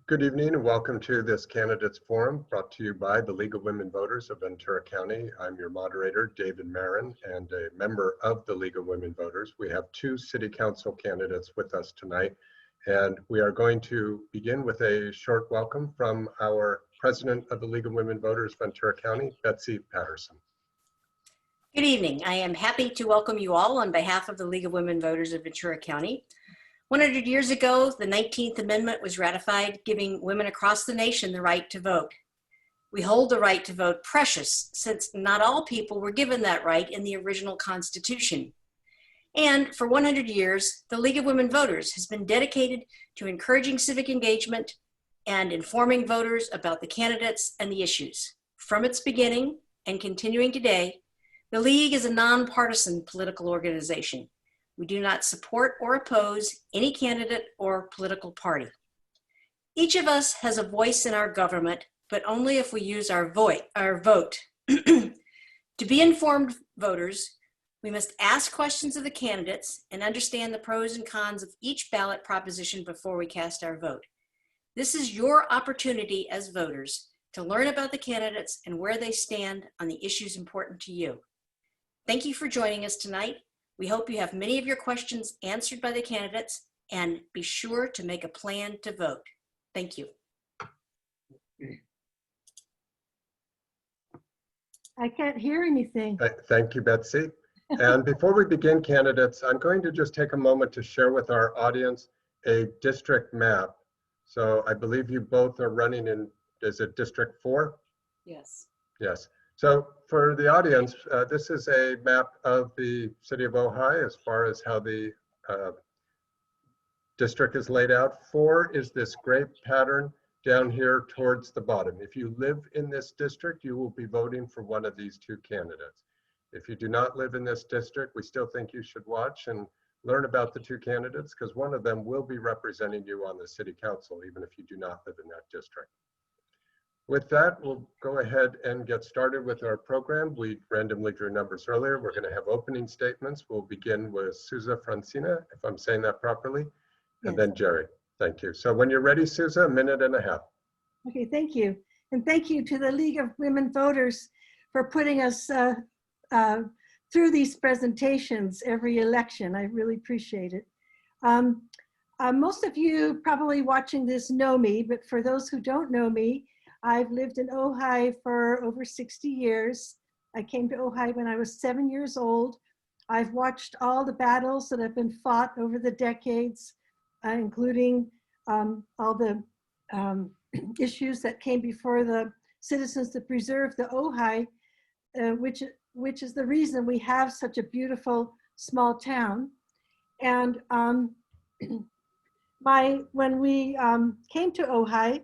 Good evening and welcome to this Candidates Forum brought to you by the League of Women Voters of Ventura County. I'm your moderator, David Marin, and a member of the League of Women Voters. We have two City Council candidates with us tonight, and we are going to begin with a short welcome from our President of the League of Women Voters, Ventura County, Betsy Patterson. Good evening. I am happy to welcome you all on behalf of the League of Women Voters of Ventura County. 100 years ago, the 19th Amendment was ratified, giving women across the nation the right to vote. We hold the right to vote precious, since not all people were given that right in the original Constitution. And for 100 years, the League of Women Voters has been dedicated to encouraging civic engagement and informing voters about the candidates and the issues. From its beginning and continuing today, the League is a nonpartisan political organization. We do not support or oppose any candidate or political party. Each of us has a voice in our government, but only if we use our vote. To be informed voters, we must ask questions of the candidates and understand the pros and cons of each ballot proposition before we cast our vote. This is your opportunity as voters to learn about the candidates and where they stand on the issues important to you. Thank you for joining us tonight. We hope you have many of your questions answered by the candidates, and be sure to make a plan to vote. Thank you. I can't hear anything. Thank you, Betsy. And before we begin, candidates, I'm going to just take a moment to share with our audience a district map. So I believe you both are running in, is it District 4? Yes. Yes. So for the audience, this is a map of the city of Ojai as far as how the district is laid out. 4 is this gray pattern down here towards the bottom. If you live in this district, you will be voting for one of these two candidates. If you do not live in this district, we still think you should watch and learn about the two candidates, because one of them will be representing you on the city council, even if you do not live in that district. With that, we'll go ahead and get started with our program. We randomly drew numbers earlier. We're going to have opening statements. We'll begin with Souza Francina, if I'm saying that properly, and then Jerry. Thank you. So when you're ready, Souza, 1.5 minutes. Okay, thank you. And thank you to the League of Women Voters for putting us through these presentations every election. I really appreciate it. Most of you probably watching this know me, but for those who don't know me, I've lived in Ojai for over 60 years. I came to Ojai when I was 7 years old. I've watched all the battles that have been fought over the decades, including all the issues that came before the citizens to preserve the Ojai, which is the reason we have such a beautiful small town. And when we came to Ojai,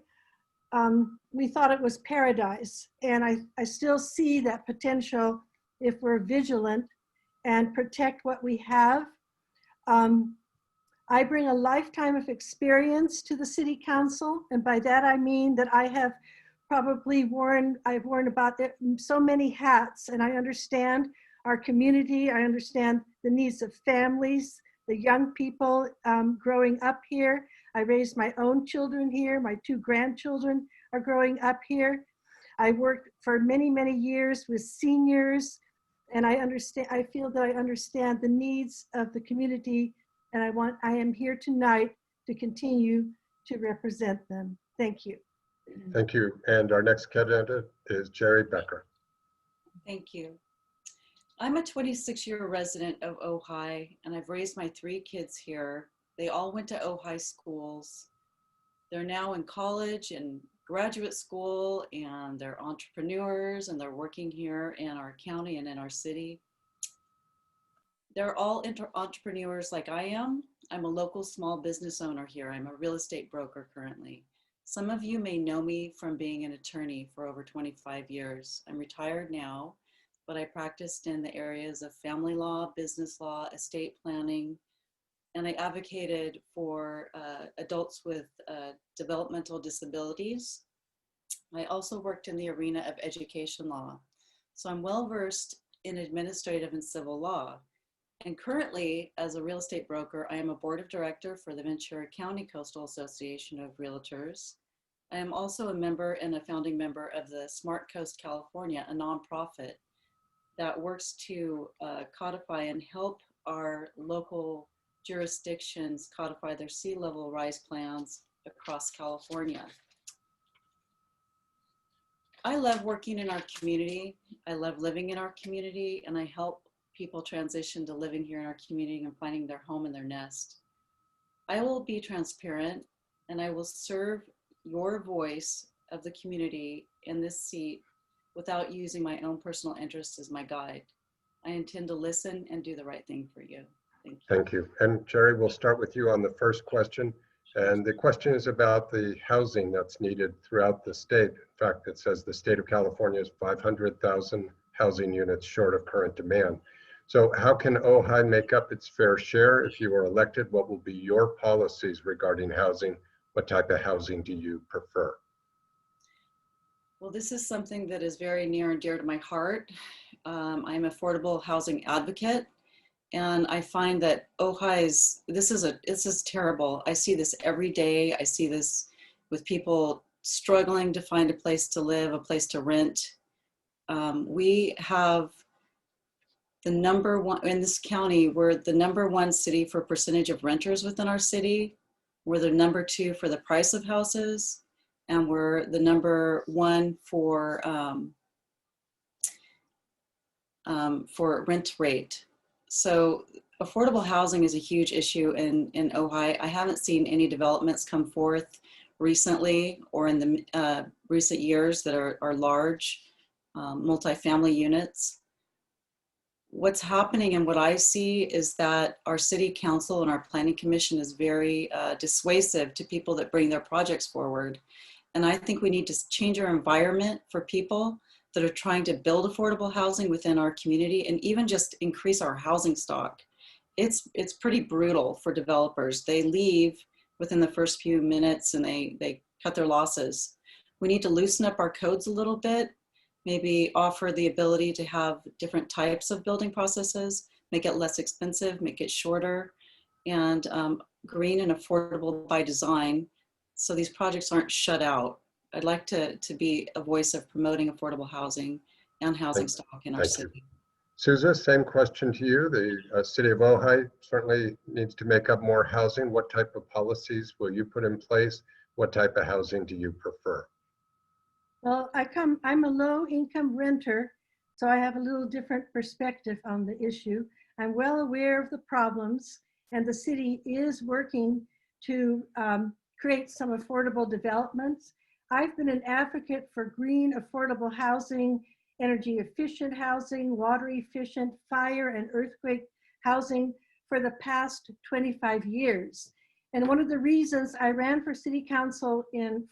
we thought it was paradise. And I still see that potential if we're vigilant and protect what we have. I bring a lifetime of experience to the city council. And by that, I mean that I have probably I've worn about so many hats, and I understand our community. I understand the needs of families, the young people growing up here. I raised my own children here. My 2 grandchildren are growing up here. I worked for many, many years with seniors, and I feel that I understand the needs of the community, and I am here tonight to continue to represent them. Thank you. Thank you. And our next candidate is Jerry Becker. Thank you. I'm a 26-year resident of Ojai, and I've raised my 3 kids here. They all went to Ojai schools. They're now in college and graduate school, and they're entrepreneurs, and they're working here in our county and in our city. They're all entrepreneurs like I am. I'm a local small business owner here. I'm a real estate broker currently. Some of you may know me from being an attorney for over 25 years. I'm retired now, but I practiced in the areas of family law, business law, estate planning, and I advocated for adults with developmental disabilities. I also worked in the arena of education law. So I'm well-versed in administrative and civil law. And currently, as a real estate broker, I am a board of director for the Ventura County Coastal Association of Realtors. I am also a member and a founding member of the Smart Coast California, a nonprofit that works to codify and help our local jurisdictions codify their sea level rise plans across California. I love working in our community. I love living in our community, and I help people transition to living here in our community and finding their home and their nest. I will be transparent, and I will serve your voice of the community in this seat without using my own personal interest as my guide. I intend to listen and do the right thing for you. Thank you. Thank you. And Jerry, we'll start with you on the first question. And the question is about the housing that's needed throughout the state. In fact, it says the state of California is 500,000 housing units short of current demand. So how can Ojai make up its fair share? If you are elected, what will be your policies regarding housing? What type of housing do you prefer? Well, this is something that is very near and dear to my heart. I'm an affordable housing advocate, and I find that Ojai's, this is terrible. I see this every day. I see this with people struggling to find a place to live, a place to rent. We have the number one, in this county, we're the #1 city for percentage of renters within our city. We're the #2 for the price of houses, and we're the #1 for rent rate. So affordable housing is a huge issue in Ojai. I haven't seen any developments come forth recently or in the recent years that are large multifamily units. What's happening and what I see is that our city council and our planning commission is very dissuasive to people that bring their projects forward. And I think we need to change our environment for people that are trying to build affordable housing within our community and even just increase our housing stock. It's pretty brutal for developers. They leave within the first few minutes and they cut their losses. We need to loosen up our codes a little bit, maybe offer the ability to have different types of building processes, make it less expensive, make it shorter, and green and affordable by design so these projects aren't shut out. I'd like to be a voice of promoting affordable housing and housing stock in our city. Souza, same question to you. The city of Ojai certainly needs to make up more housing. What type of policies will you put in place? What type of housing do you prefer? Well, I'm a low income renter, so I have a little different perspective on the issue. I'm well aware of the problems, and the city is working to create some affordable developments. I've been an advocate for green, affordable housing, energy efficient housing, water efficient, fire and earthquake housing for the past 25 years. And one of the reasons I ran for city council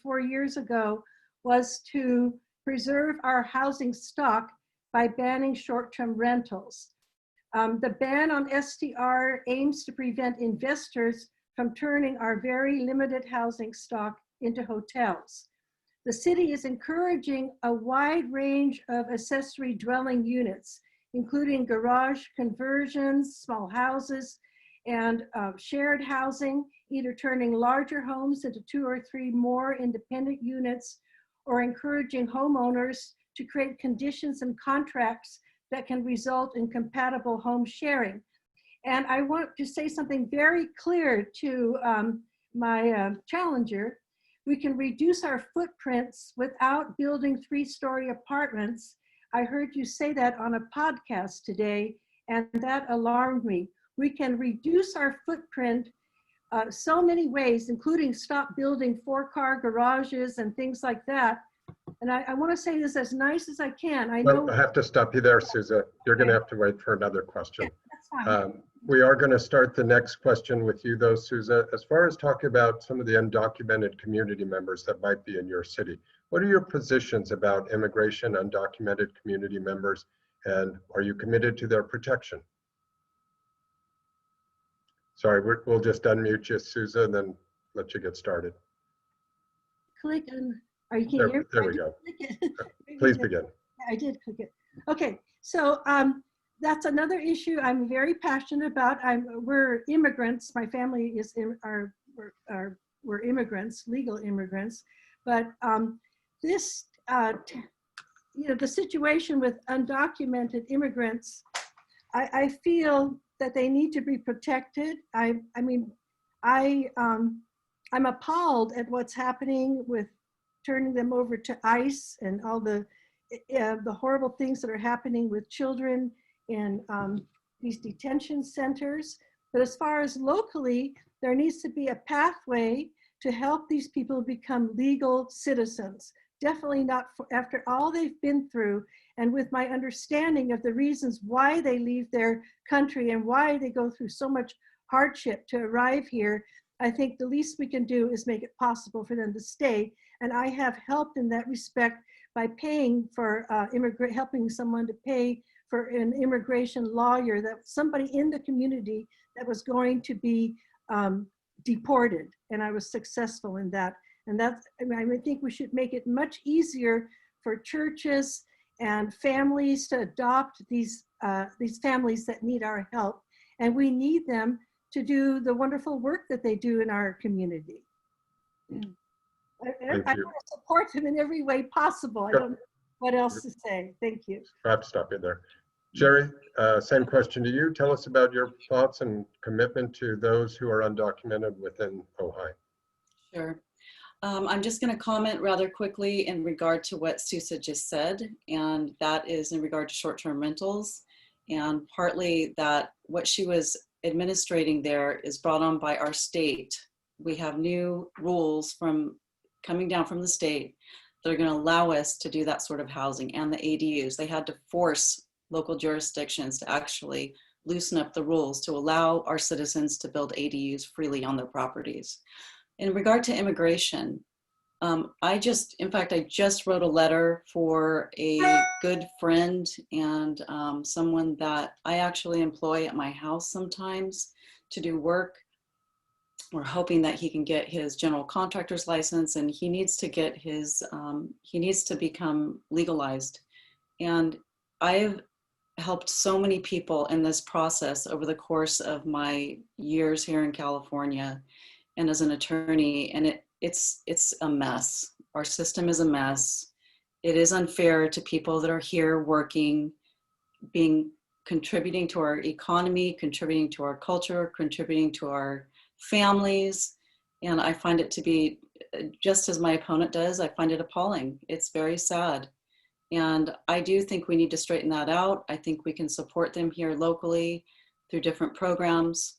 4 years ago was to preserve our housing stock by banning short-term rentals. The ban on STR aims to prevent investors from turning our very limited housing stock into hotels. The city is encouraging a wide range of accessory dwelling units, including garage conversions, small houses, and shared housing, either turning larger homes into 2 or 3 more independent units, or encouraging homeowners to create conditions and contracts that can result in compatible home sharing. And I want to say something very clear to my challenger. We can reduce our footprints without building 3-story apartments. I heard you say that on a podcast today, and that alarmed me. We can reduce our footprint so many ways, including stop building 4-car garages and things like that. And I want to say this as nice as I can. I know I have to stop you there, Souza. You're going to have to wait for another question. that's fine. We are going to start the next question with you, though, Souza. As far as talking about some of the undocumented community members that might be in your city, what are your positions about immigration, undocumented community members, and are you committed to their protection? Sorry, we'll just unmute you, Souza, and then let you get started. Click on, you can hear me? There we go. Please begin. I did click it. Okay, so that's another issue I'm very passionate about. We're immigrants. My family is we're immigrants, legal immigrants, But this, the situation with undocumented immigrants, I feel that they need to be protected. I'm appalled at what's happening with turning them over to ICE and all the horrible things that are happening with children in these detention centers. But as far as locally, there needs to be a pathway to help these people become legal citizens. Definitely not after all they've been through, and with my understanding of the reasons why they leave their country and why they go through so much hardship to arrive here. I think the least we can do is make it possible for them to stay. And I have helped in that respect by paying for helping someone to pay for an immigration lawyer, that somebody in the community that was going to be deported, and I was successful in that. And that's, I think we should make it much easier for churches and families to adopt these families that need our help. And we need them to do the wonderful work that they do in our community. I want to support them in every way possible. I don't know what else to say. Thank you. I have to stop you there. Jerry, same question to you. Tell us about your thoughts and commitment to those who are undocumented within Ojai. Sure. I'm just going to comment rather quickly in regard to what Susa just said, and that is in regard to short-term rentals, and partly that what she was administrating there is brought on by our state. We have new rules coming down from the state that are going to allow us to do that sort of housing, and the ADUs. They had to force local jurisdictions to actually loosen up the rules to allow our citizens to build ADUs freely on their properties. In regard to immigration, I just wrote a letter for a good friend and someone that I actually employ at my house sometimes to do work. We're hoping that he can get his general contractor's license, and he needs to get his, he needs to become legalized. And I've helped so many people in this process over the course of my years here in California and as an attorney, and it's a mess. Our system is a mess. It is unfair to people that are here working, contributing to our economy, contributing to our culture, contributing to our families. And I find it to be, just as my opponent does, I find it appalling. It's very sad. And I do think we need to straighten that out. I think we can support them here locally through different programs.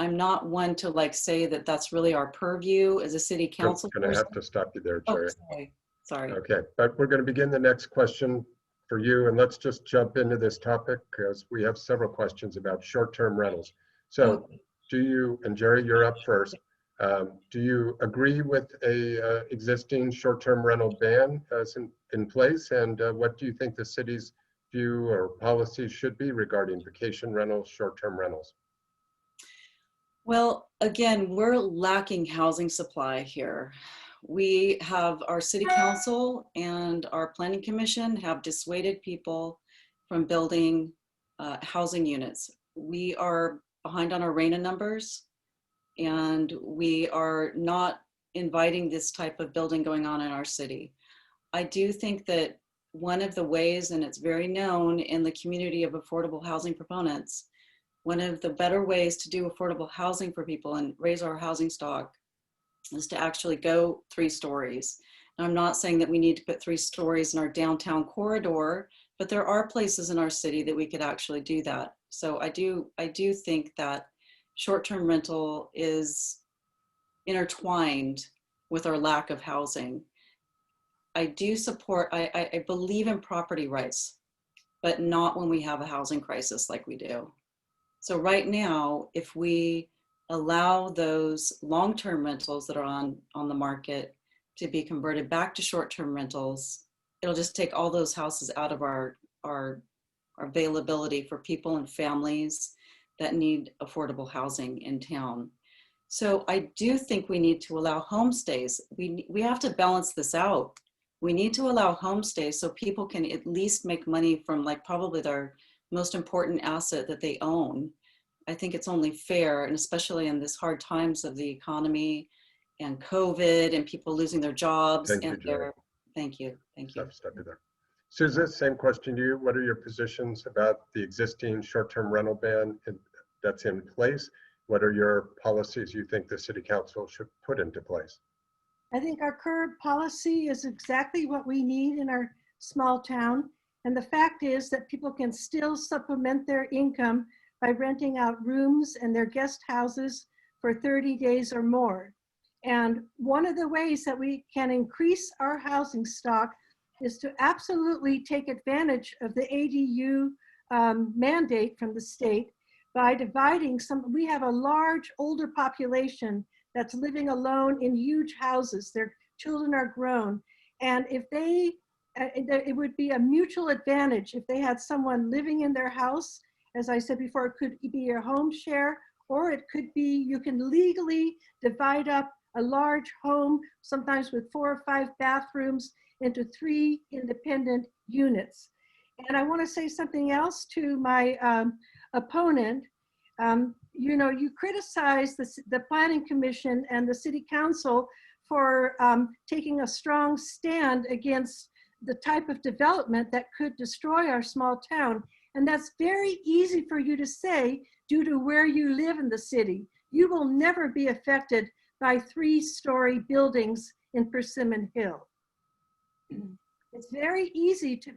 I'm not one to like say that that's really our purview as a city council. I'm going to have to stop you there, Jerry. Oh, sorry. Okay, but we're going to begin the next question for you, and let's just jump into this topic because we have several questions about short-term rentals. So do you, and Jerry, you're up first. Do you agree with a existing short-term rental ban as in place? And what do you think the city's view or policy should be regarding vacation rentals, short-term rentals? Well, again, we're lacking housing supply here. We have our city council and our planning commission have dissuaded people from building housing units. We are behind on our RENA numbers, and we are not inviting this type of building going on in our city. I do think that one of the ways, and it's very known in the community of affordable housing proponents, one of the better ways to do affordable housing for people and raise our housing stock is to actually go 3 stories. Now, I'm not saying that we need to put 3 stories in our downtown corridor, but there are places in our city that we could actually do that. So I do think that short-term rental is intertwined with our lack of housing. I do support, I believe in property rights, but not when we have a housing crisis like we do. So right now, if we allow those long-term rentals that are on the market to be converted back to short-term rentals, it'll just take all those houses out of our availability for people and families that need affordable housing in town. So I do think we need to allow homestays. We have to balance this out. We need to allow homestays so people can at least make money from like probably their most important asset that they own. I think it's only fair, and especially in this hard times of the economy COVID and people losing their jobs. Thank you, And Jerry. thank you. Stop you there. Susan, same question to you. What are your positions about the existing short-term rental ban that's in place? What are your policies you think the city council should put into place? I think our current policy is exactly what we need in our small town. And the fact is that people can still supplement their income by renting out rooms and their guest houses for 30 days or more. And one of the ways that we can increase our housing stock is to absolutely take advantage of the ADU mandate from the state by dividing we have a large older population that's living alone in huge houses. Their children are grown. And if it would be a mutual advantage if they had someone living in their house. As I said before, it could be a home share, or it could be, you can legally divide up a large home, sometimes with 4 or 5 bathrooms, into 3 independent units. And I want to say something else to my opponent. You criticize the Planning Commission and the City Council for taking a strong stand against the type of development that could destroy our small town. And that's very easy for you to say due to where you live in the city. You will never be affected by 3-story buildings in Persimmon Hill. It's very easy to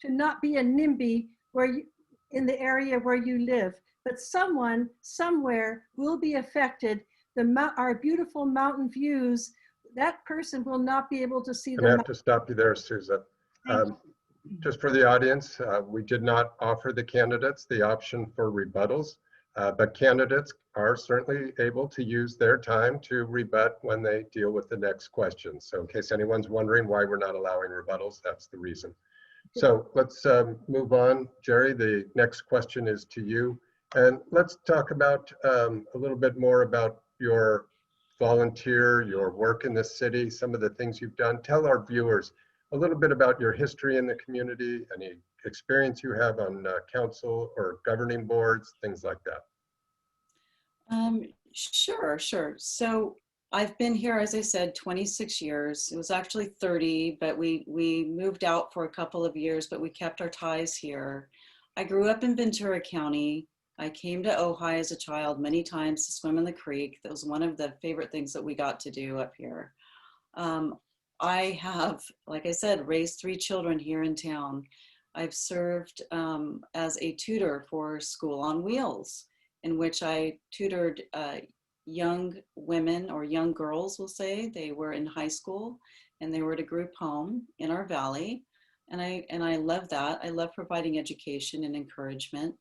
not be a NIMBY in the area where you live, but someone somewhere will be affected. Our beautiful mountain views, that person will not be able to see I'm gonna have to stop you there, Susan. Just for the audience, we did not offer the candidates the option for rebuttals, but candidates are certainly able to use their time to rebut when they deal with the next question. So in case anyone's wondering why we're not allowing rebuttals, that's the reason. So let's move on. Jerry, the next question is to you. And let's talk about a little bit more about your volunteer, your work in the city, some of the things you've done. Tell our viewers a little bit about your history in the community, any experience you have on council or governing boards, things like that. Sure. So I've been here, as I said, 26 years. It was actually 30, but we moved out for a couple of years, but we kept our ties here. I grew up in Ventura County. I came to Ojai as a child many times to swim in the creek. That was one of the favorite things that we got to do up here. I have, like I said, raised 3 children here in town. I've served as a tutor for School on Wheels, in which I tutored young women, or young girls, we'll say. They were in high school and they were at a group home in our valley. And I love that. I love providing education and encouragement.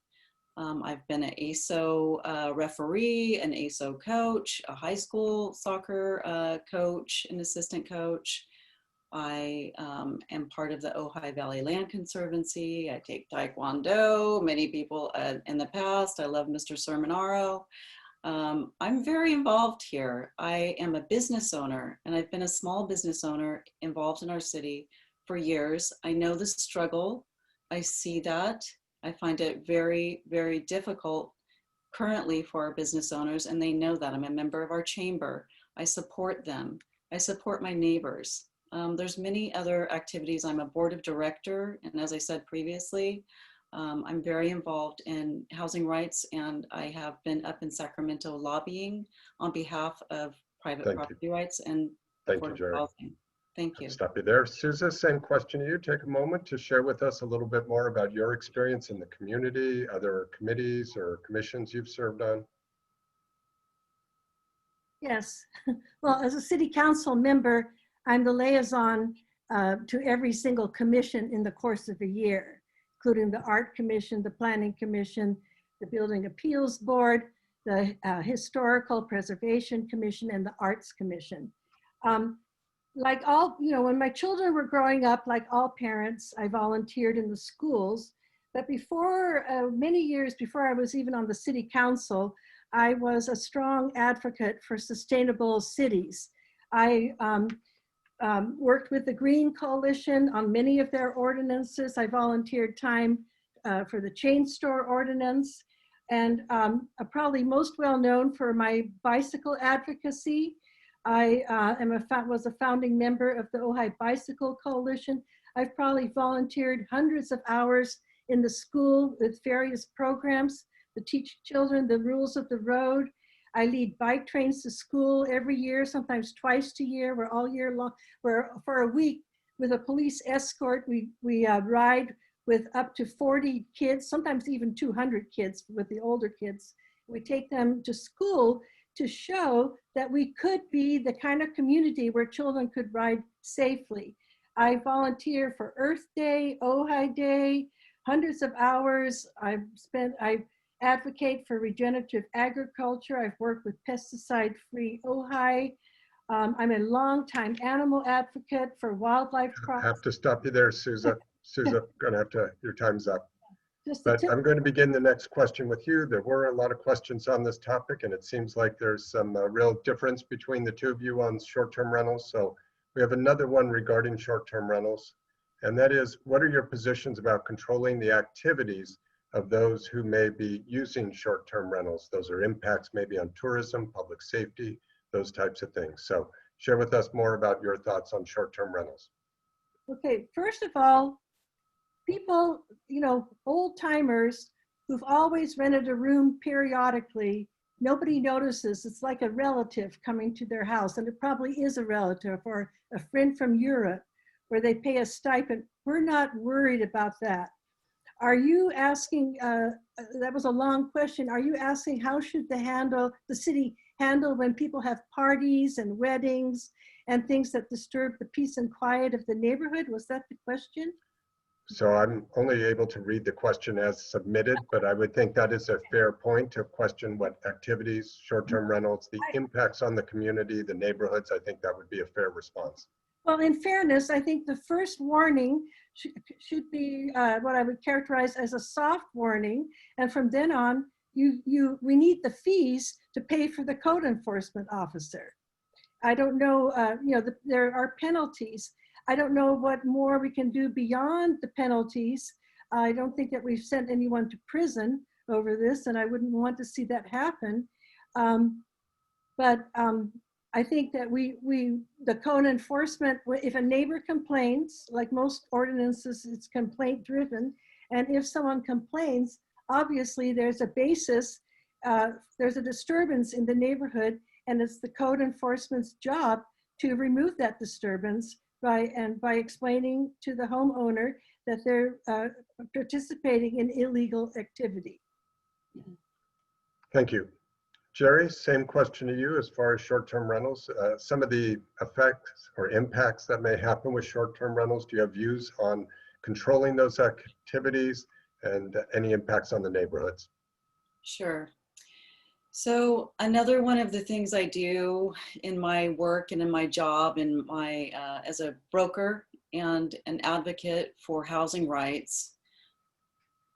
I've been an ASO referee, an ASO coach, a high school soccer coach, an assistant coach. I am part of the Ojai Valley Land Conservancy. I take Taekwondo. Many people in the past. I love Mr. Sermonaro. I'm very involved here. I am a business owner, and I've been a small business owner involved in our city for years. I know the struggle. I see that. I find it very, very difficult currently for our business owners, and they know that. I'm a member of our chamber. I support them. I support my neighbors. There's many other activities. I'm a board of director, and as I said previously, I'm very involved in housing rights, and I have been up in Sacramento lobbying on behalf of private property rights and affordable housing. Thank you. Stop you there. Susan, same question to you. Take a moment to share with us a little bit more about your experience in the community, other committees or commissions you've served on. Yes. Well, as a city council member, I'm the liaison to every single commission in the course of a year, including the Art Commission, the Planning Commission, the Building Appeals Board, the Historical Preservation Commission, and the Arts Commission. Like all, when my children were growing up, like all parents, I volunteered in the schools. But before, many years before I was even on the city council, I was a strong advocate for sustainable cities. I worked with the Green Coalition on many of their ordinances. I volunteered time for the chain store ordinance. And I'm probably most well known for my bicycle advocacy. I was a founding member of the Ojai Bicycle Coalition. I've probably volunteered hundreds of hours in the school with various programs to teach children the rules of the road. I lead bike trains to school every year, sometimes twice a year. We're all year long. We're for a week with a police escort. We ride with up to 40 kids, sometimes even 200 kids with the older kids. We take them to school to show that we could be the kind of community where children could ride safely. I volunteer for Earth Day, Ojai Day, hundreds of hours. I advocate for regenerative agriculture. I've worked with pesticide-free Ojai. I'm a longtime animal advocate for wildlife I crops. have to stop you there, Souza. Souza, gonna have to, your time's up. Just But I'm going to begin the next question with you. There were a lot of questions on this topic, and it seems like there's some real difference between the two of you on short-term rentals. So we have another one regarding short-term rentals, and that is, what are your positions about controlling the activities of those who may be using short-term rentals? Those are impacts maybe on tourism, public safety, those types of things. So share with us more about your thoughts on short-term rentals. Okay, first of all, people, old timers who've always rented a room periodically, nobody notices. It's like a relative coming to their house, and it probably is a relative or a friend from Europe where they pay a stipend. We're not worried about that. Are you asking, that was a long question. Are you asking how should the city handle when people have parties and weddings and things that disturb the peace and quiet of the neighborhood? Was that the question? So I'm only able to read the question as submitted, but I would think that is a fair point to question what activities, short-term rentals, the impacts on the community, the neighborhoods. I think that would be a fair response. Well, in fairness, I think the first warning should be what I would characterize as a soft warning. And from then on, we need the fees to pay for the code enforcement officer. I don't know, there are penalties. I don't know what more we can do beyond the penalties. I don't think that we've sent anyone to prison over this, and I wouldn't want to see that happen. I think that the code enforcement, if a neighbor complains, like most ordinances, it's complaint driven. And if someone complains, obviously there's a basis, there's a disturbance in the neighborhood, and it's the code enforcement's job to remove that disturbance by explaining to the homeowner that they're participating in illegal activity. Thank you. Jerry, same question to you as far as short-term rentals. Some of the effects or impacts that may happen with short-term rentals, do you have views on controlling those activities and any impacts on the neighborhoods? Sure. So another one of the things I do in my work and in my job in my as a broker and an advocate for housing rights,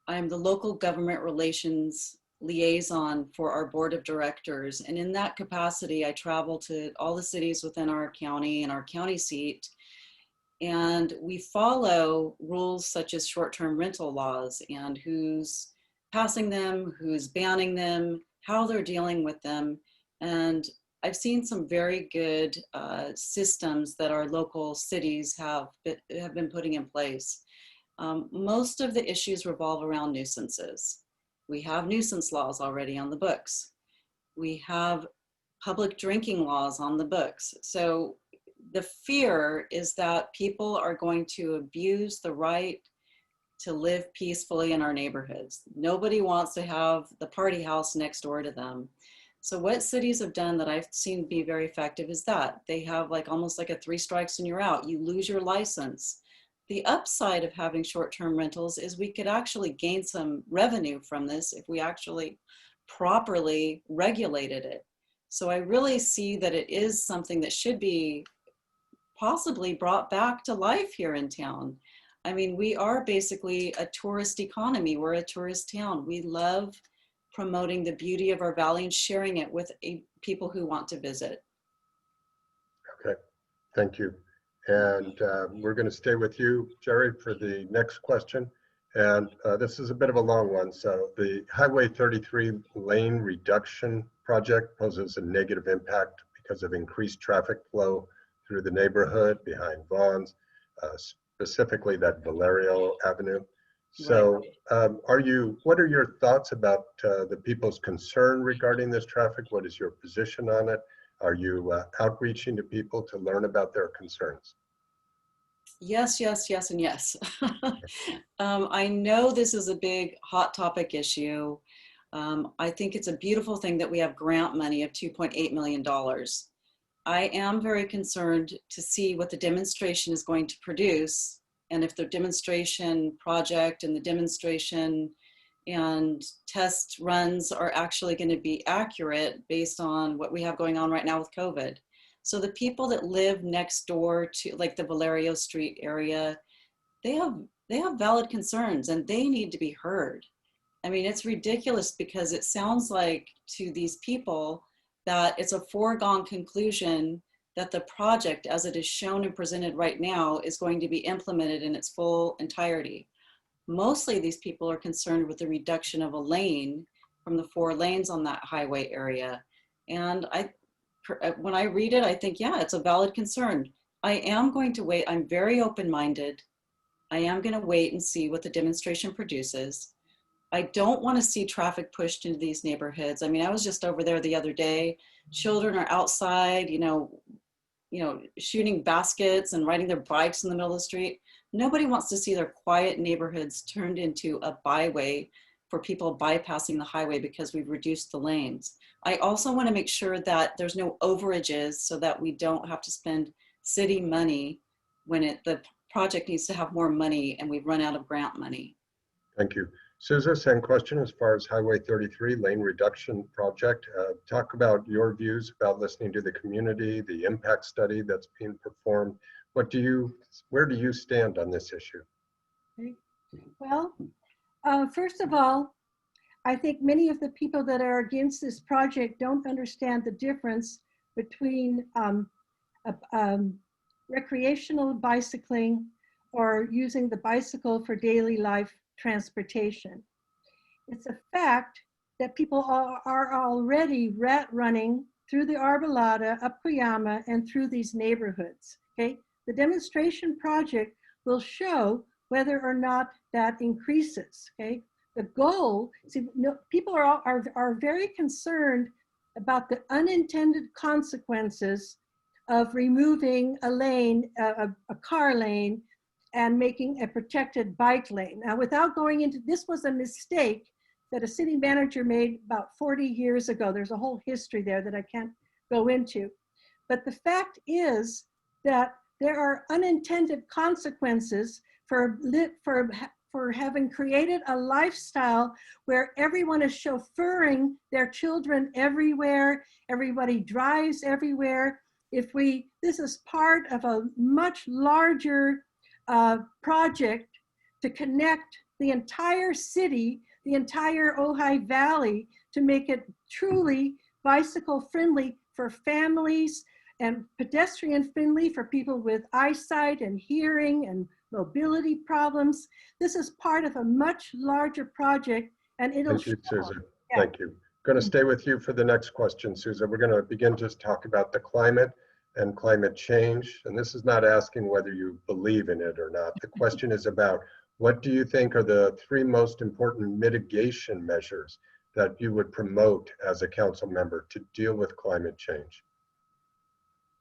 I'm the local government relations liaison for our board of directors. And in that capacity, I travel to all the cities within our county and our county seat. And we follow rules such as short-term rental laws and who's passing them, who's banning them, how they're dealing with them. And I've seen some very good systems that our local cities have been putting in place. Most of the issues revolve around nuisances. We have nuisance laws already on the books. We have public drinking laws on the books. So the fear is that people are going to abuse the right to live peacefully in our neighborhoods. Nobody wants to have the party house next door to them. So what cities have done that I've seen be very effective is that they have almost like a 3 strikes and you're out. You lose your license. The upside of having short-term rentals is we could actually gain some revenue from this if we actually properly regulated it. So I really see that it is something that should be possibly brought back to life here in town. I mean, we are basically a tourist economy. We're a tourist town. We love promoting the beauty of our valley and sharing it with people who want to visit. Okay, thank you. And we're going to stay with you, Jerry, for the next question. And this is a bit of a long one. So the Highway 33 lane reduction project poses a negative impact because of increased traffic flow through the neighborhood behind Vaughn's, specifically that Valerio Avenue. So what are your thoughts about the people's concern regarding this traffic? What is your position on it? Are you outreaching to people to learn about their concerns? Yes, yes, yes, and yes. I know this is a big hot topic issue. I think it's a beautiful thing that we have grant money of $2.8 million. I am very concerned to see what the demonstration is going to produce, and if the demonstration project and the demonstration and test runs are actually going to be accurate based on what we have going on right now with COVID. So the people that live next door to like the Valerio Street area, they have valid concerns and they need to be heard. I mean, it's ridiculous because it sounds like to these people that it's a foregone conclusion that the project as it is shown and presented right now is going to be implemented in its full entirety. Mostly these people are concerned with the reduction of a lane from the 4 lanes on that highway area. And when I read it, I think, yeah, it's a valid concern. I am going to wait. I'm very open-minded. I am going to wait and see what the demonstration produces. I don't want to see traffic pushed into these neighborhoods. I mean, I was just over there the other day. Children are outside, shooting baskets and riding their bikes in the middle of the street. Nobody wants to see their quiet neighborhoods turned into a byway for people bypassing the highway because we've reduced the lanes. I also want to make sure that there's no overages so that we don't have to spend city money when the project needs to have more money and we've run out of grant money. Thank you. Susan, same question as far as Highway 33 lane reduction project. Talk about your views about listening to the community, the impact study that's being performed. Where do you stand on this issue? Okay. Well, first of all, I think many of the people that are against this project don't understand the difference between recreational bicycling or using the bicycle for daily life transportation. It's a fact that people are already running through the Arbolada, up Cuyama, and through these neighborhoods, okay? The demonstration project will show whether or not that increases, okay? The goal, people are very concerned about the unintended consequences of removing a lane, a car lane, and making a protected bike lane. Now, without going into, this was a mistake that a city manager made about 40 years ago. There's a whole history there that I can't go into. But the fact is that there are unintended consequences for having created a lifestyle where everyone is chauffeuring their children everywhere, everybody drives everywhere. This is part of a much larger project to connect the entire city, the entire Ojai Valley, to make it truly bicycle friendly for families and pedestrian friendly for people with eyesight and hearing and mobility problems. This is part of a much larger project, and it'll Thank you, Susan. Yeah. Thank you. Going to stay with you for the next question, Susan. We're going to begin to talk about the climate and climate change. And this is not asking whether you believe in it or not. The question is about what do you think are the 3 most important mitigation measures that you would promote as a council member to deal with climate change?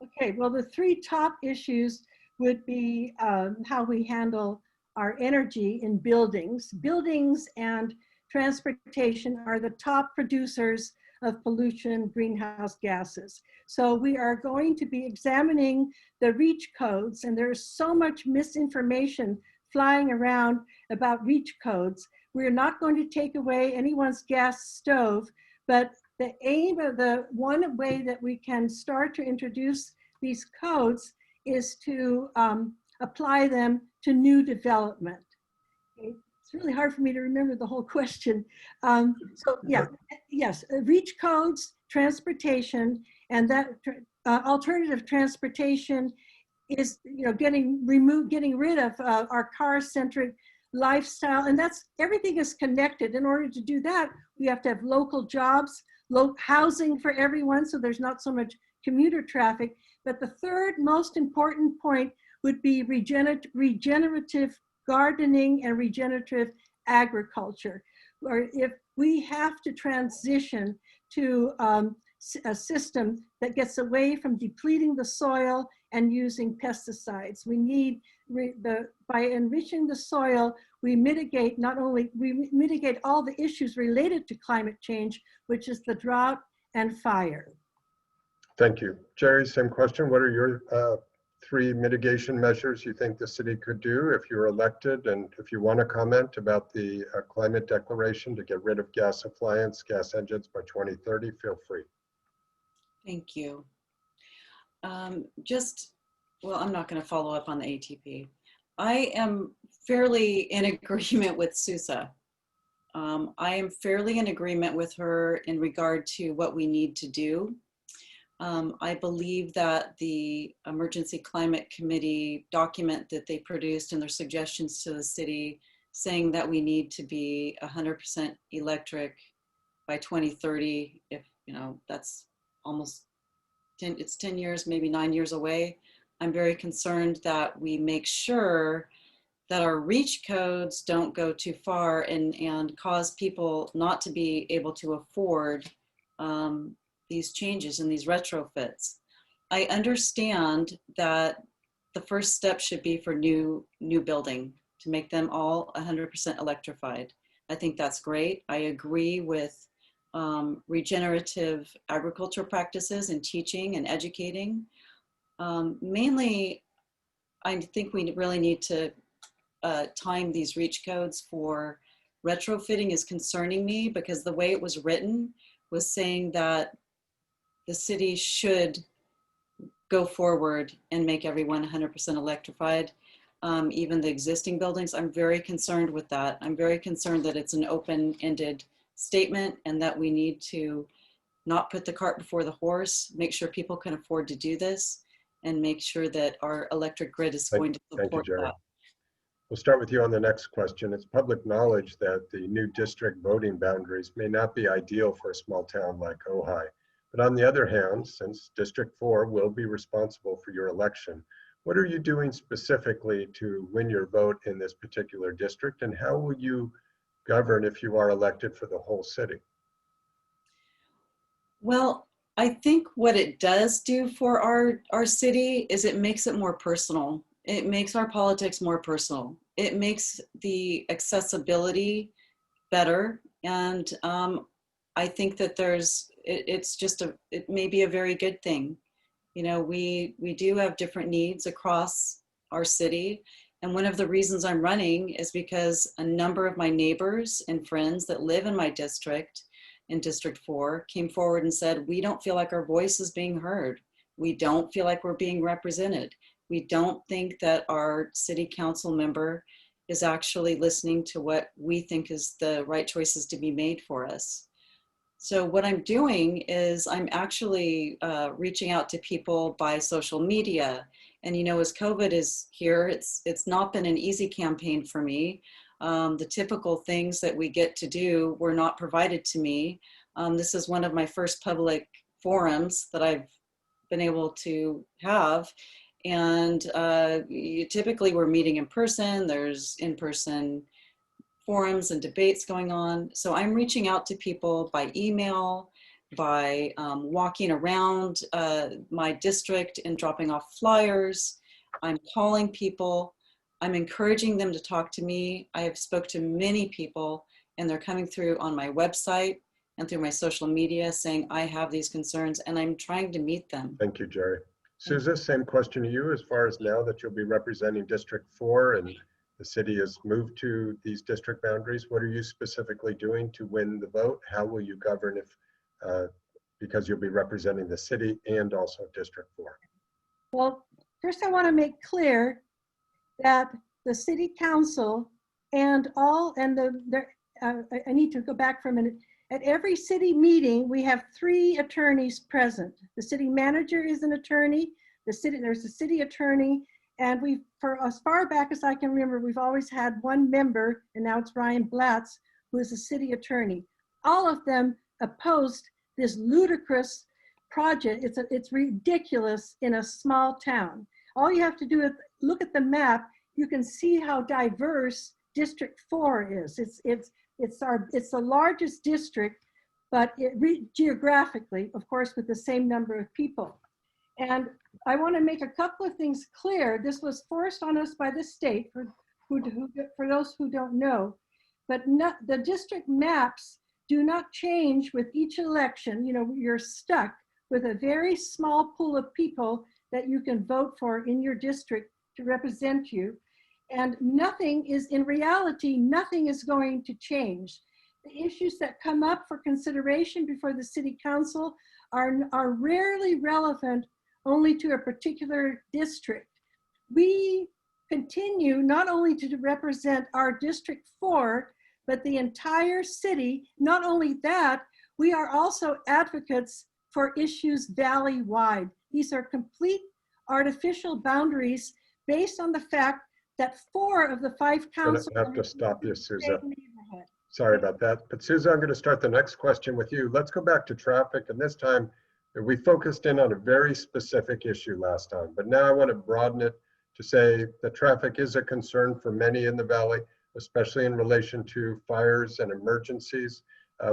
Okay, well, the 3 top issues would be how we handle our energy in buildings. Buildings and transportation are the top producers of pollution, greenhouse gases. So we are going to be examining the REACH codes, and there's so much misinformation flying around about REACH codes. We're not going to take away anyone's gas stove, but the aim of the one way that we can start to introduce these codes is to apply them to new development. Okay? It's really hard for me to remember the whole question. So yeah, yes, REACH codes, transportation, and that alternative transportation is getting rid of our car-centric lifestyle, and everything is connected. In order to do that, we have to have local jobs, low housing for everyone, so there's not so much commuter traffic. But the third most important point would be regenerative gardening and regenerative agriculture. Or if we have to transition to a system that gets away from depleting the soil and using pesticides. We need, by enriching the soil, we mitigate all the issues related to climate change, which is the drought and fire. Thank you. Jerry, same question. What are your 3 mitigation measures you think the city could do if you're elected? And if you want to comment about the climate declaration to get rid of gas appliance, gas engines by 2030, feel free. Thank you. Well, I'm not going to follow up on the ATP. I am fairly in agreement with Susa. I am fairly in agreement with her in regard to what we need to do. I believe that the Emergency Climate Committee document that they produced and their suggestions to the city saying that we need to be 100% electric by 2030, if, you know, that's almost 10 years, maybe 9 years away. I'm very concerned that we make sure that our reach codes don't go too far and cause people not to be able to afford these changes and these retrofits. I understand that the first step should be for new building to make them all 100% electrified. I think that's great. I agree with regenerative agriculture practices and teaching and educating. Mainly, I think we really need to time these reach codes for retrofitting is concerning me, because the way it was written was saying that the city should go forward and make everyone 100% electrified, even the existing buildings. I'm very concerned with that. I'm very concerned that it's an open-ended statement and that we need to not put the cart before the horse, make sure people can afford to do this, and make sure that our electric grid is going to support that. We'll start with you on the next question. It's public knowledge that the new district voting boundaries may not be ideal for a small town like Ojai. But on the other hand, since District 4 will be responsible for your election, what are you doing specifically to win your vote in this particular district? And how will you govern if you are elected for the whole city? Well, I think what it does do for our city is it makes it more personal. It makes our politics more personal. It makes the accessibility better. And I think that it may be a very good thing. You know, we do have different needs across our city. And one of the reasons I'm running is because a number of my neighbors and friends that live in my district, in District 4, came forward and said, we don't feel like our voice is being heard. We don't feel like we're being represented. We don't think that our city council member is actually listening to what we think is the right choices to be made for us. So what I'm doing is I'm actually reaching out to people by social media. And, you know, as COVID is here, it's not been an easy campaign for me. The typical things that we get to do were not provided to me. This is one of my first public forums that I've been able to have. And typically we're meeting in person, there's in-person forums and debates going on. So I'm reaching out to people by email, by walking around my district and dropping off flyers. I'm calling people. I'm encouraging them to talk to me. I have spoke to many people and they're coming through on my website and through my social media saying, I have these concerns and I'm trying to meet them. Thank you, Jerry. Susan, same question to you as far as now that you'll be representing District 4 and the city has moved to these district boundaries. What are you specifically doing to win the vote? How will you govern if, because you'll be representing the city and also District 4? Well, first I want to make clear that the city council and I need to go back for a minute. At every city meeting, we have 3 attorneys present. The city manager is an attorney, there's a city attorney, And for as far back as I can remember, we've always had one member, and now it's Ryan Blatz, who is a city attorney. All of them opposed this ludicrous project. It's ridiculous in a small town. All you have to do is look at the map. You can see how diverse District 4 is. It's the largest district, but geographically, of course, with the same number of people. And I want to make a couple of things clear. This was forced on us by the state, for those who don't know, but the district maps do not change with each election. You know, you're stuck with a very small pool of people that you can vote for in your district to represent you. And nothing is, in reality, nothing is going to change. The issues that come up for consideration before the city council are rarely relevant only to a particular district. We continue not only to represent our District 4, but the entire city. Not only that, we are also advocates for issues valley-wide. These are complete artificial boundaries based on the fact that 4 of the 5 councils. I have to stop you, Susan. Sorry about that. But Susan, I'm going to start the next question with you. Let's go back to traffic. And this time, we focused in on a very specific issue last time. But now I want to broaden it to say that traffic is a concern for many in the Valley, especially in relation to fires and emergencies.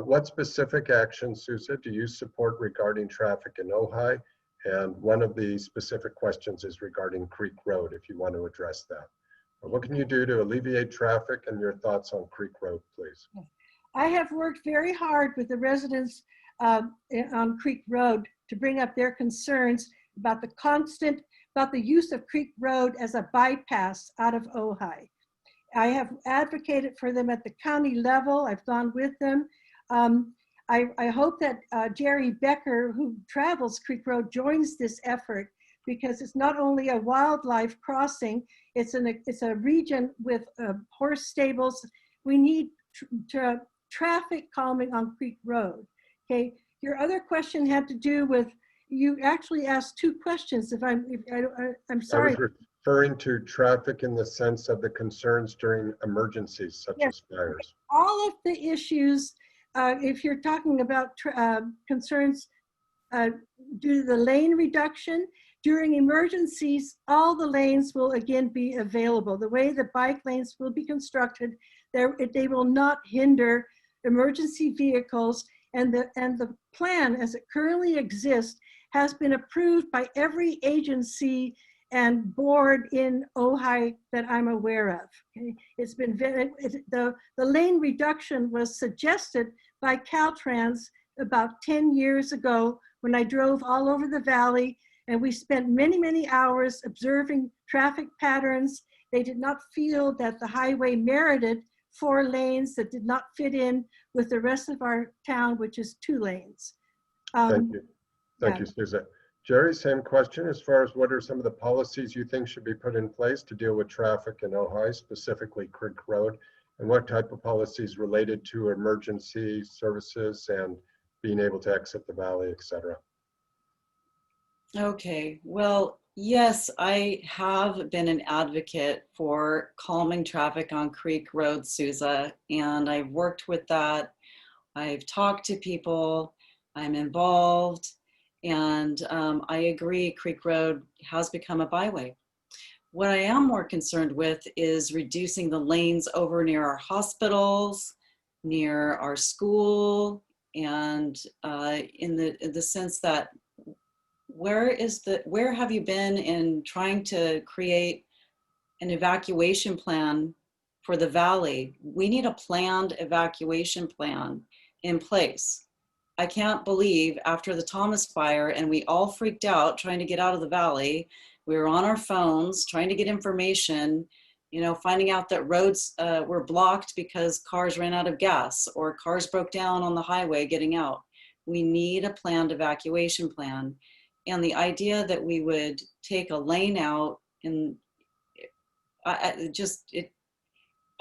What specific actions, Susan, do you support regarding traffic in Ojai? And one of the specific questions is regarding Creek Road, if you want to address that. What can you do to alleviate traffic, and your thoughts on Creek Road, please? I have worked very hard with the residents on Creek Road to bring up their concerns about the use of Creek Road as a bypass out of Ojai. I have advocated for them at the county level. I've gone with them. I hope that Jerry Becker, who travels Creek Road, joins this effort, because it's not only a wildlife crossing, it's a region with horse stables. We need traffic calming on Creek Road. Okay, your other question had to do with, you actually asked 2 questions. I'm sorry. I was referring to traffic in the sense of the concerns during emergencies such as fires. All of the issues, if you're talking about concerns due to the lane reduction, during emergencies, all the lanes will again be available. The way the bike lanes will be constructed, they will not hinder emergency vehicles, and the plan as it currently exists has been approved by every agency and board in Ojai that I'm aware of. Okay? It's been the lane reduction was suggested by Caltrans about 10 years ago when I drove all over the valley, and we spent many, many hours observing traffic patterns. They did not feel that the highway merited 4 lanes that did not fit in with the rest of our town, which is 2 lanes. Thank you. Thank you, Susan. Jerry, same question. As far as what are some of the policies you think should be put in place to deal with traffic in Ojai, specifically Creek Road, and what type of policies related to emergency services and being able to exit the valley, et cetera? Okay, well, yes, I have been an advocate for calming traffic on Creek Road, Sousa, and I've worked with that. I've talked to people, I'm involved, and I agree Creek Road has become a byway. What I am more concerned with is reducing the lanes over near our hospitals, near our school, and in the sense that where have you been in trying to create an evacuation plan for the valley? We need a planned evacuation plan in place. I can't believe after the Thomas fire and we all freaked out trying to get out of the valley, we were on our phones trying to get information, you know, finding out that roads were blocked because cars ran out of gas or cars broke down on the highway getting out. We need a planned evacuation plan. And the idea that we would take a lane out, and I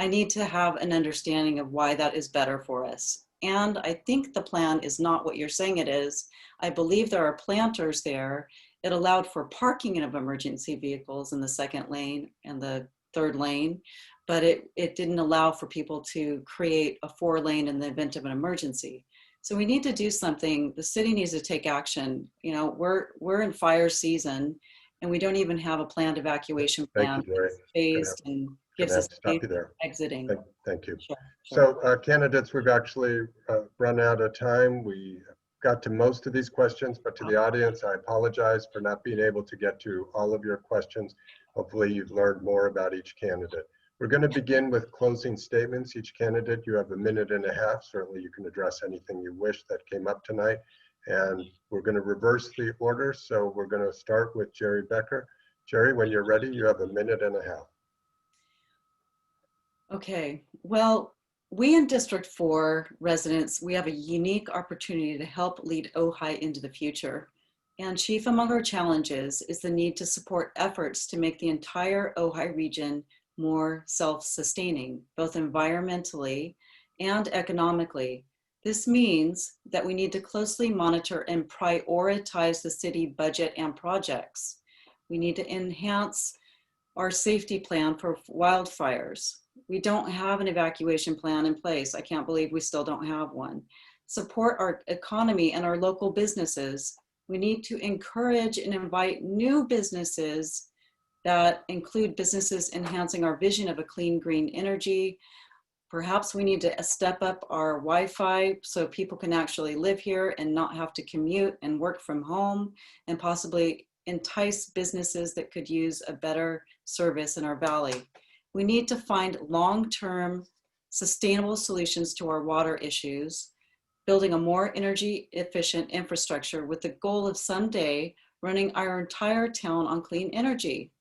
need to have an understanding of why that is better for us. And I think the plan is not what you're saying it is. I believe there are planters there. It allowed for parking of emergency vehicles in the second lane and the third lane, but it didn't allow for people to create a 4-lane in the event of an emergency. So we need to do something. The city needs to take action. You know, we're in fire season and we don't even have a planned evacuation Thank plan you, Jerry. phased and gives Gonna us have to stop space you there. exiting. Thank you. Sure, sure. So candidates, we've actually run out of time. We got to most of these questions, but to the audience, I apologize for not being able to get to all of your questions. Hopefully you've learned more about each candidate. We're going to begin with closing statements. Each candidate, you have a minute and a half. Certainly you can address anything you wish that came up tonight. And we're going to reverse the order. So we're going to start with Jerry Becker. Jerry, when you're ready, you have a minute and a half. Okay, well, we in District 4 residents, we have a unique opportunity to help lead Ojai into the future. And chief among our challenges is the need to support efforts to make the entire Ojai region more self-sustaining, both environmentally and economically. This means that we need to closely monitor and prioritize the city budget and projects. We need to enhance our safety plan for wildfires. We don't have an evacuation plan in place. I can't believe we still don't have one. Support our economy and our local businesses. We need to encourage and invite new businesses that include businesses enhancing our vision of a clean, green energy. Perhaps we need to step up our Wi-Fi so people can actually live here and not have to commute and work from home, and possibly entice businesses that could use a better service in our valley. We need to find long-term sustainable solutions to our water issues, building a more energy efficient infrastructure with the goal of someday running our entire town on clean energy,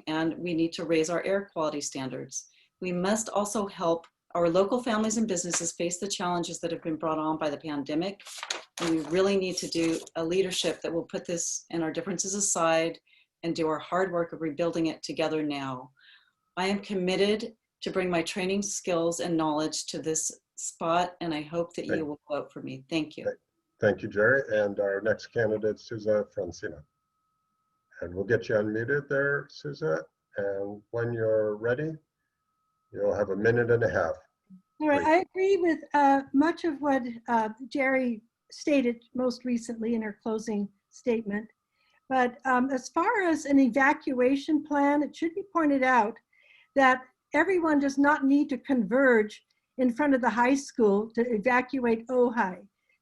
and we need to raise our air quality standards. We must also help our local families and businesses face the challenges that have been brought on by the pandemic. And we really need to do a leadership that will put this and our differences aside and do our hard work of rebuilding it together now. I am committed to bring my training skills and knowledge to this spot, and I hope that you will vote for me. Thank you. Thank you, Jerry. And our next candidate, Susa Francina. And we'll get you unmuted there, Susa. And when you're ready, you'll have a minute and a half. All right, I agree with much of what Jerry stated most recently in her closing statement. But as far as an evacuation plan, it should be pointed out that everyone does not need to converge in front of the high school to evacuate Ojai.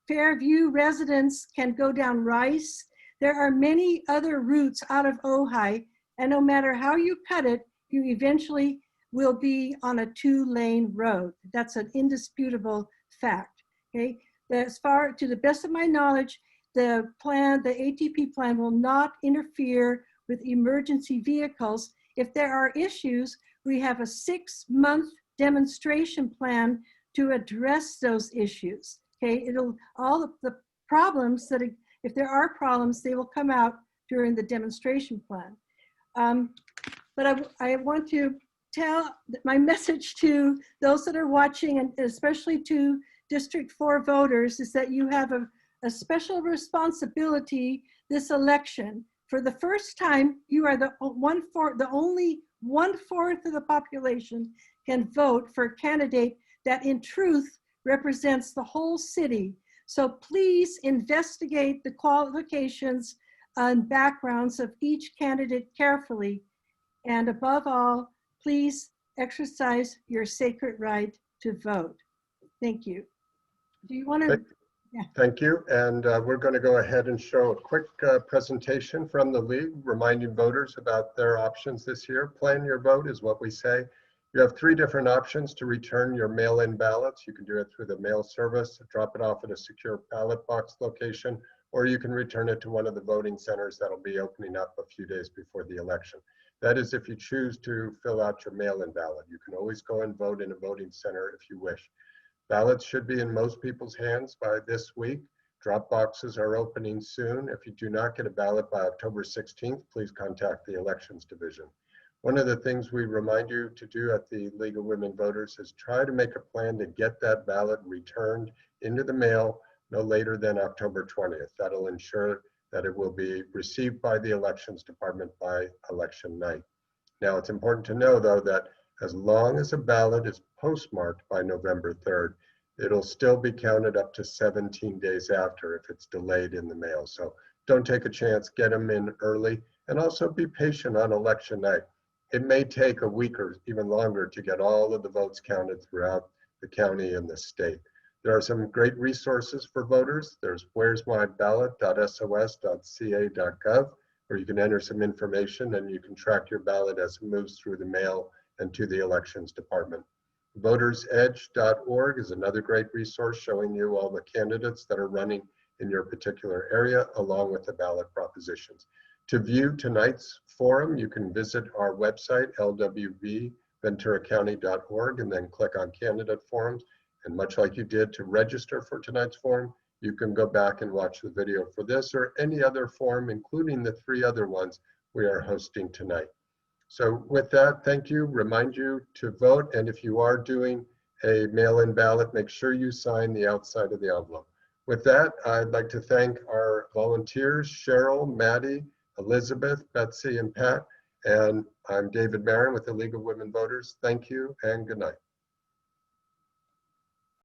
Fairview residents can go down Rice. There are many other routes out of Ojai, and no matter how you cut it, you eventually will be on a 2-lane road. That's an indisputable fact, okay? As far, to the best of my knowledge, the plan, the ATP plan will not interfere with emergency vehicles. If there are issues, we have a 6-month demonstration plan to address those issues, okay? All of the problems that, if there are problems, they will come out during the demonstration plan. But I want to tell my message to those that are watching, and especially to District 4 voters, is that you have a special responsibility this election. For the first time, you are the only 1/4 of the population can vote for a candidate that in truth represents the whole city. So please investigate the qualifications and backgrounds of each candidate carefully. And above all, please exercise your sacred right to vote. Thank you. Do you want to? Yeah. Thank you. And we're going to go ahead and show a quick presentation from the league, reminding voters about their options this year. Plan your vote is what we say. You have 3 different options to return your mail-in ballots. You can do it through the mail service, drop it off at a secure ballot box location, or you can return it to one of the voting centers that'll be opening up a few days before the election. That is if you choose to fill out your mail-in ballot. You can always go and vote in a voting center if you wish. Ballots should be in most people's hands by this week. Drop boxes are opening soon. If you do not get a ballot by October 16th, please contact the Elections Division. One of the things we remind you to do at the League of Women Voters is try to make a plan to get that ballot returned into the mail no later than October 20th. That'll ensure that it will be received by the elections department by election night. Now, it's important to know, though, that as long as a ballot is postmarked by November 3rd, it'll still be counted up to 17 days after if it's delayed in the mail. So don't take a chance, get them in early, and also be patient on election night. It may take a week or even longer to get all of the votes counted throughout the county and the state. There are some great resources for voters. There's where'smyballot.sos.ca.gov, where you can enter some information and you can track your ballot as it moves through the mail and to the elections department. Votersedge.org is another great resource showing you all the candidates that are running in your particular area, along with the ballot propositions. To view tonight's forum, you can visit our website, lwvventuracounty.org, and then click on candidate forums. And much like you did to register for tonight's forum, you can go back and watch the video for this or any other forum, including the 3 other ones we are hosting tonight. So with that, thank you. Remind you to vote. And if you are doing a mail-in ballot, make sure you sign the outside of the envelope. With that, I'd like to thank our volunteers, Cheryl, Maddie, Elizabeth, Betsy, and Pat. And I'm David Barron with the League of Women Voters. Thank you and good night.